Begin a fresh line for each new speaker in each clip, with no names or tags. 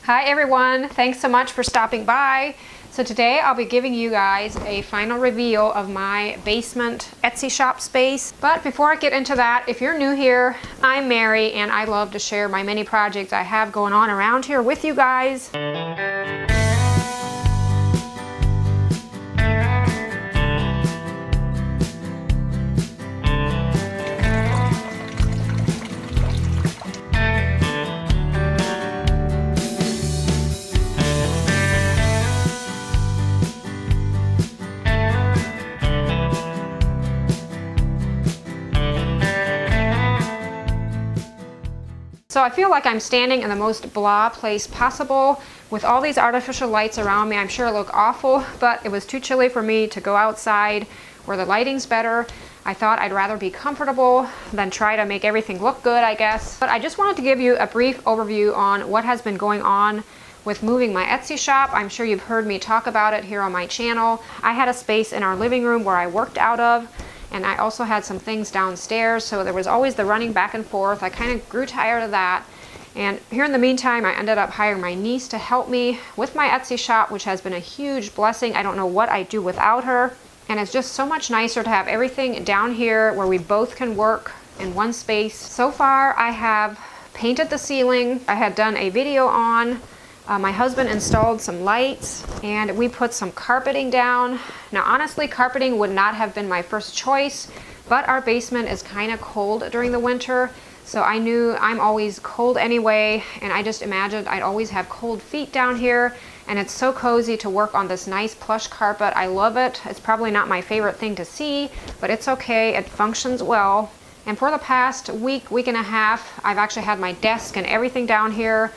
Hi everyone, thanks so much for stopping by. So today I'll be giving you guys a final reveal of my basement Etsy shop space. But before I get into that, if you're new here, I'm Mary and I love to share my many projects I have going on around here with you guys. So I feel like I'm standing in the most blah place possible with all these artificial lights around me. I'm sure it look awful, but it was too chilly for me to go outside where the lighting's better. I thought I'd rather be comfortable than try to make everything look good, I guess. But I just wanted to give you a brief overview on what has been going on with moving my Etsy shop. I'm sure you've heard me talk about it here on my channel. I had a space in our living room where I worked out of, and I also had some things downstairs, so there was always the running back and forth. I kind of grew tired of that. And here in the meantime, I ended up hiring my niece to help me with my Etsy shop, which has been a huge blessing. I don't know what I'd do without her. And it's just so much nicer to have everything down here where we both can work in one space. So far, I have painted the ceiling. I had done a video on. My husband installed some lights and we put some carpeting down. Now honestly, carpeting would not have been my first choice, but our basement is kind of cold during the winter. So I knew I'm always cold anyway, and I just imagined I'd always have cold feet down here. And it's so cozy to work on this nice plush carpet. I love it. It's probably not my favorite thing to see, but it's okay. It functions well. And for the past week and a half, I've actually had my desk and everything down here.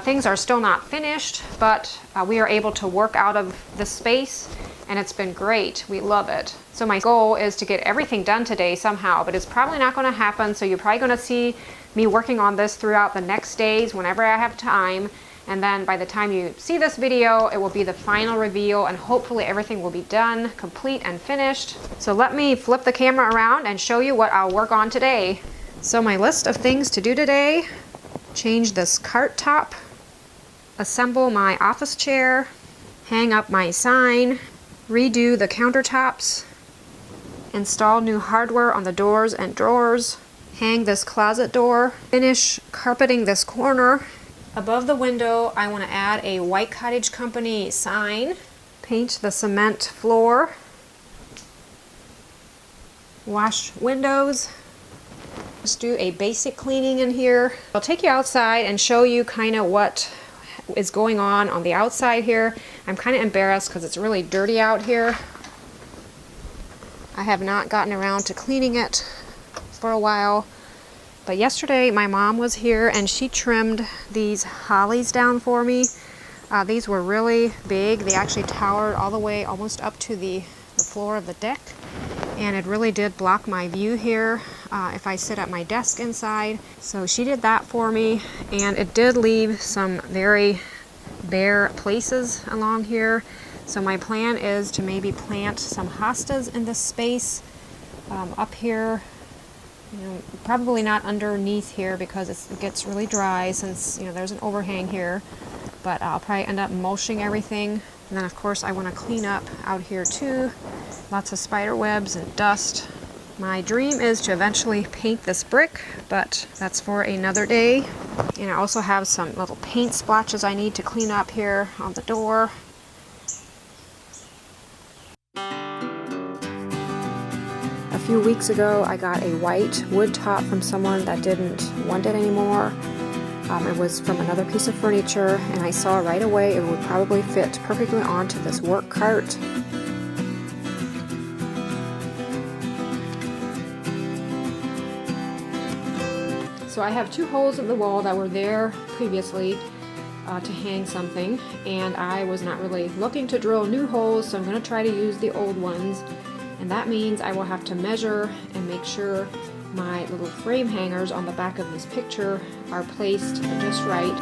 Things are still not finished, but we are able to work out of the space, and it's been great. We love it. So my goal is to get everything done today somehow, but it's probably not going to happen. So you're probably going to see me working on this throughout the next days whenever I have time. And then by the time you see this video, it will be the final reveal, and hopefully everything will be done, complete and finished. So let me flip the camera around and show you what I'll work on today. So my list of things to do today: change this cart top, assemble my office chair, hang up my sign, redo the countertops, install new hardware on the doors and drawers, hang this closet door, finish carpeting this corner. Above the window, I want to add a white Cottage company sign, paint the cement floor, wash windows. Just do a basic cleaning in here. I'll take you outside and show you kind of what is going on the outside here. I'm kind of embarrassed because it's really dirty out here. I have not gotten around to cleaning it for a while. But yesterday my mom was here and she trimmed these hollies down for me. These were really big. They actually towered all the way almost up to the floor of the deck. And it really did block my view here if I sit at my desk inside. So she did that for me, and it did leave some very bare places along here. So my plan is to maybe plant some hostas in this space up here. You know, probably not underneath here because it gets really dry since, you know, there's an overhang here. But I'll probably end up mulching everything. And then of course I want to clean up out here too. Lots of spider webs and dust. My dream is to eventually paint this brick, but that's for another day. And I also have some little paint splotches I need to clean up here on the door. A few weeks ago I got a white wood top from someone that didn't want it anymore. It was from another piece of furniture, and I saw right away it would probably fit perfectly onto this work cart. So I have two holes in the wall that were there previously to hang something, and I was not really looking to drill new holes, so I'm going to try to use the old ones. And that means I will have to measure and make sure my little frame hangers on the back of this picture are placed just right.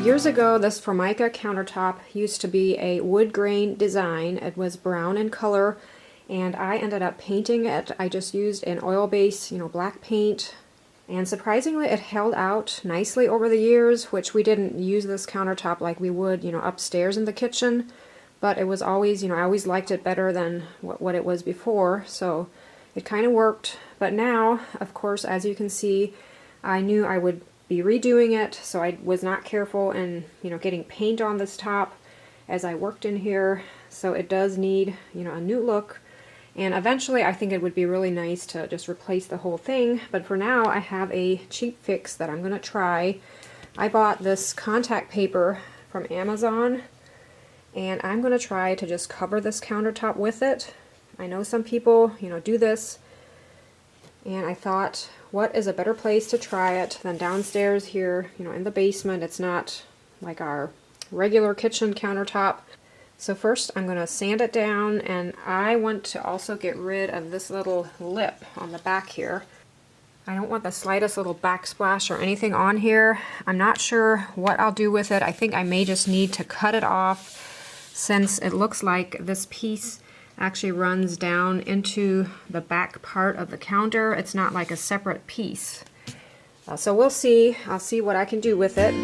Years ago, this Formica countertop used to be a wood grain design. It was brown in color, and I ended up painting it. I just used an oil base, black paint, and surprisingly it held out nicely over the years, which we didn't use this countertop like we would, upstairs in the kitchen, but it was always, I always liked it better than what it was before, so it kind of worked. But now, of course, as you can see, I knew I would be redoing it, so I was not careful in, getting paint on this top as I worked in here, so it does need, a new look. And eventually I think it would be really nice to just replace the whole thing, but for now I have a cheap fix that I'm going to try. I bought this contact paper from Amazon, and I'm going to try to just cover this countertop with it. I know some people, do this, and I thought, what is a better place to try it than downstairs here, in the basement. It's not like our regular kitchen countertop. So first I'm going to sand it down, and I want to also get rid of this little lip on the back here. I don't want the slightest little backsplash or anything on here. I'm not sure what I'll do with it. I think I may just need to cut it off, since it looks like this piece actually runs down into the back part of the counter. It's not like a separate piece. So we'll see. I'll see what I can do with it.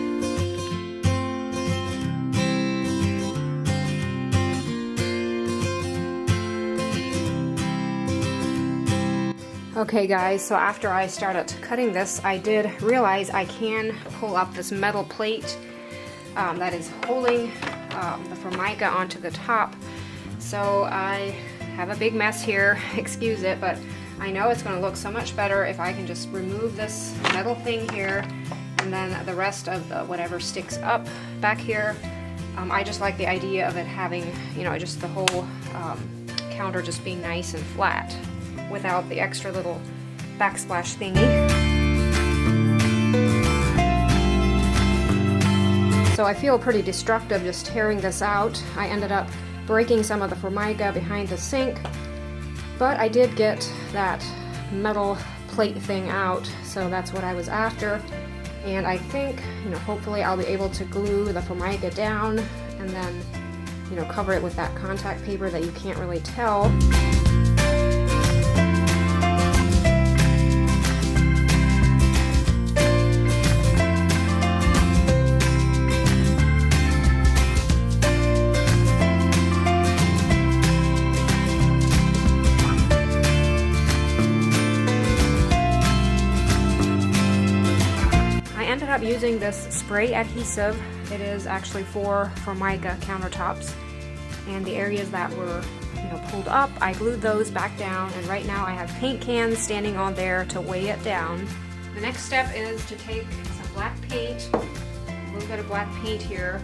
Okay guys, so after I started cutting this, I did realize I can pull up this metal plate that is holding the Formica onto the top. So I have a big mess here, excuse it, but I know it's going to look so much better if I can just remove this metal thing here, and then the rest of the whatever sticks up back here. I just like the idea of it having, just the whole counter just being nice and flat, without the extra little backsplash thingy. So I feel pretty destructive just tearing this out. I ended up breaking some of the Formica behind the sink, but I did get that metal plate thing out, so that's what I was after. And I think, hopefully I'll be able to glue the Formica down and then, cover it with that contact paper that you can't really tell. Using this spray adhesive. It is actually for Formica countertops, and the areas that were pulled up, I glued those back down, and right now I have paint cans standing on there to weigh it down. The next step is to take some black paint, a little bit of black paint here,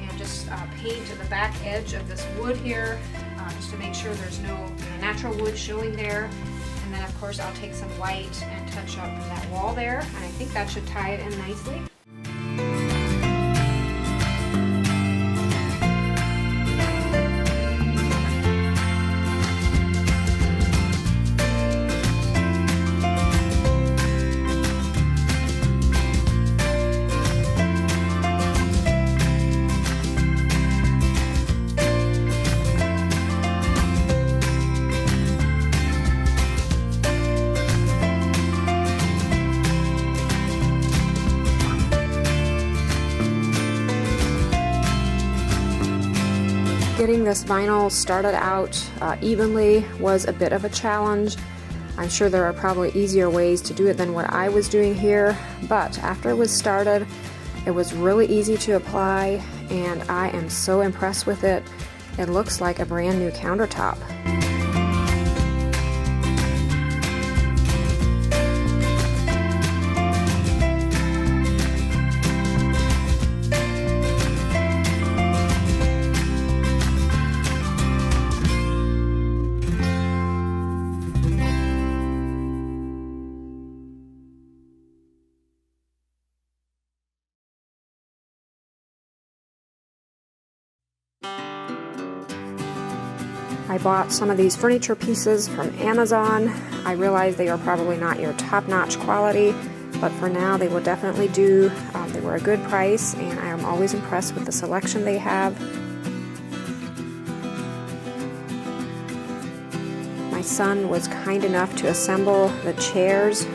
and just paint the back edge of this wood here, just to make sure there's no natural wood showing there. And then of course I'll take some white and touch up that wall there, and I think that should tie it in nicely. Getting this vinyl started out evenly was a bit of a challenge. I'm sure there are probably easier ways to do it than what I was doing here, but after it was started, it was really easy to apply, and I am so impressed with it. It looks like a brand new countertop. I bought some of these furniture pieces from Amazon. I realize they are probably not your top-notch quality, but for now they will definitely do. They were a good price, and I am always impressed with the selection they have. son was kind enough to assemble the chairs.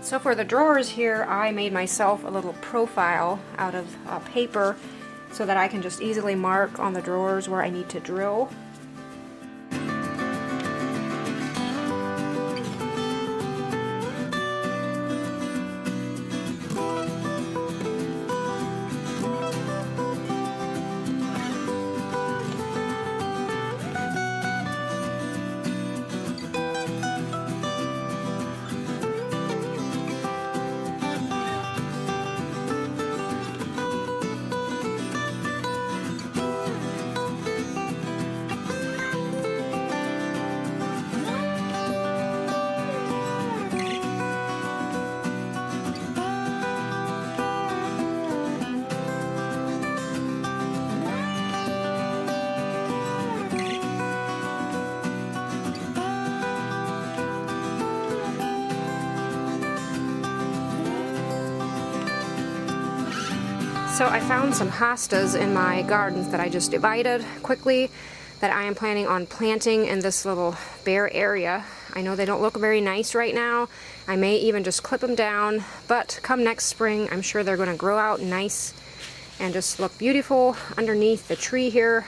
So for the drawers here, I made myself a little profile out of paper so that I can just easily mark on the drawers where I need to drill. So I found some hostas in my gardens that I just divided quickly that I am planning on planting in this little bare area. I know they don't look very nice right now. I may even just clip them down, but come next spring, I'm sure they're going to grow out nice and just look beautiful underneath the tree here.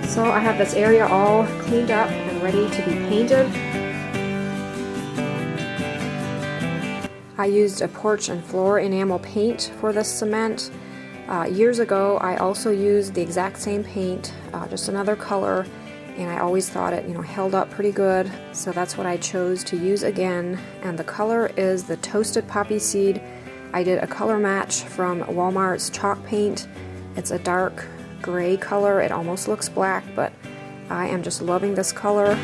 So I have this area all cleaned up and ready to be painted. I used a porch and floor enamel paint for this cement. Years ago I also used the exact same paint, just another color, and I always thought it, held up pretty good. So that's what I chose to use again, and the color is the Toasted Poppy Seed. I did a color match from Walmart's chalk paint. It's a dark gray color. It almost looks black, but I am just loving this color.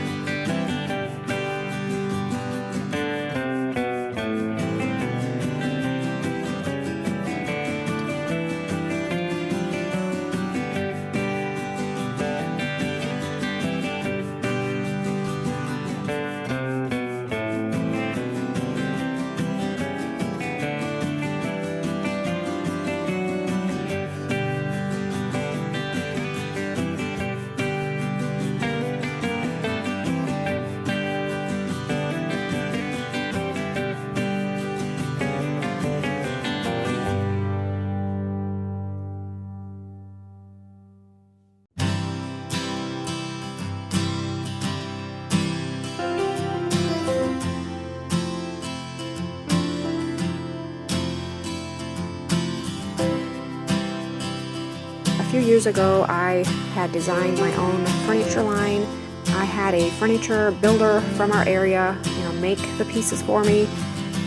A few years ago, I had designed my own furniture line. I had a furniture builder from our area, make the pieces for me.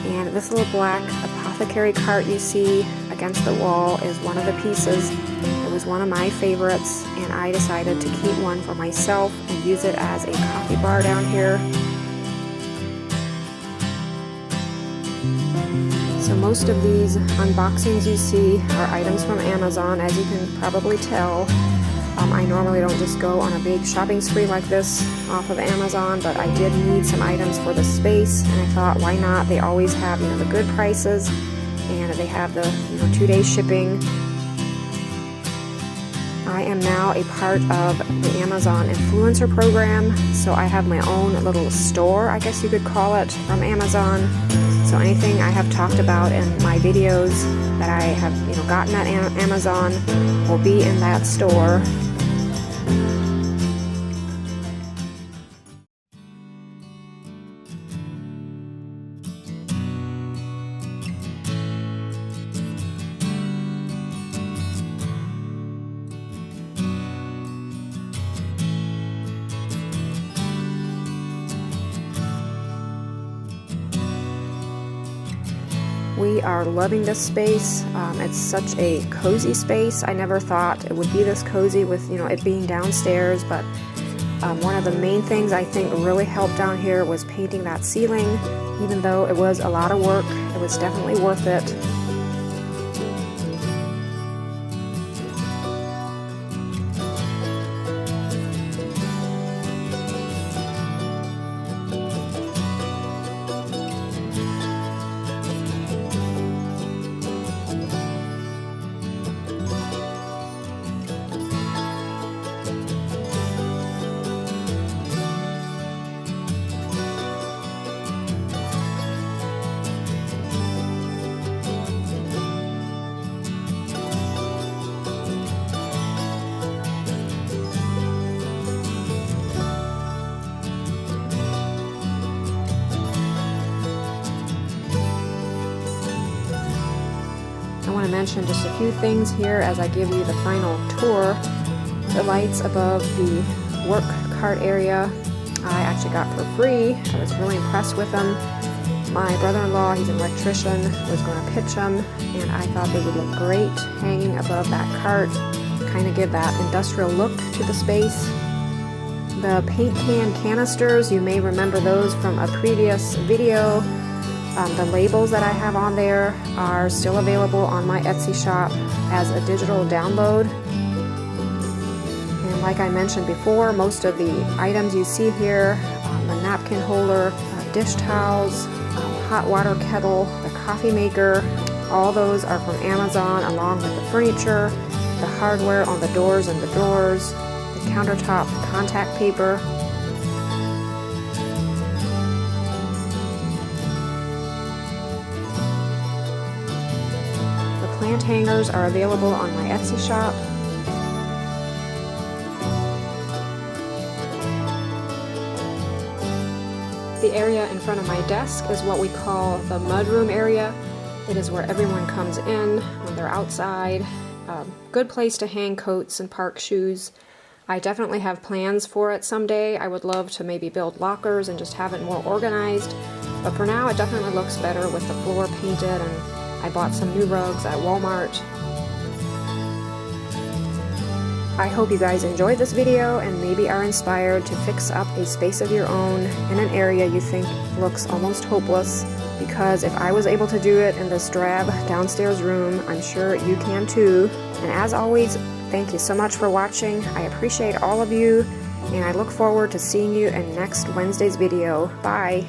And this little black apothecary cart you see against the wall is one of the pieces. It was one of my favorites, and I decided to keep one for myself and use it as a coffee bar down here. So most of these unboxings you see are items from Amazon, as you can probably tell. I normally don't just go on a big shopping spree like this off of Amazon, but I did need some items for the space, and I thought, why not? They always have, the good prices, and they have the 2-day shipping. I am now a part of the Amazon influencer program, so I have my own little store, I guess you could call it, from Amazon. So anything I have talked about in my videos that I have gotten at Amazon will be in that store. We are loving this space. It's such a cozy space. I never thought it would be this cozy with it being downstairs, but one of the main things I think really helped down here was painting that ceiling. Even though it was a lot of work, it was definitely worth it. I want to mention just a few things here as I give you the final tour. The lights above the work cart area I actually got for free. I was really impressed with them. My brother-in-law, he's an electrician, was going to pitch them, and I thought they would look great hanging above that cart, kind of give that industrial look to the space. The paint can canisters, you may remember those from a previous video. The labels that I have on there are still available on my Etsy shop as a digital download. And like I mentioned before, most of the items you see here, the napkin holder, dish towels, hot water kettle, the coffee maker, all those are from Amazon, along with the furniture, the hardware on the doors and the drawers, the countertop contact paper. Plant hangers are available on my Etsy shop. The area in front of my desk is what we call the mudroom area. It is where everyone comes in when they're outside. Good place to hang coats and park shoes. I definitely have plans for it someday. I would love to maybe build lockers and just have it more organized. But for now, it definitely looks better with the floor painted, and I bought some new rugs at Walmart. I hope you guys enjoyed this video and maybe are inspired to fix up a space of your own in an area you think looks almost hopeless, because if I was able to do it in this drab downstairs room, I'm sure you can too. And as always, thank you so much for watching. I appreciate all of you, and I look forward to seeing you in next Wednesday's video. Bye!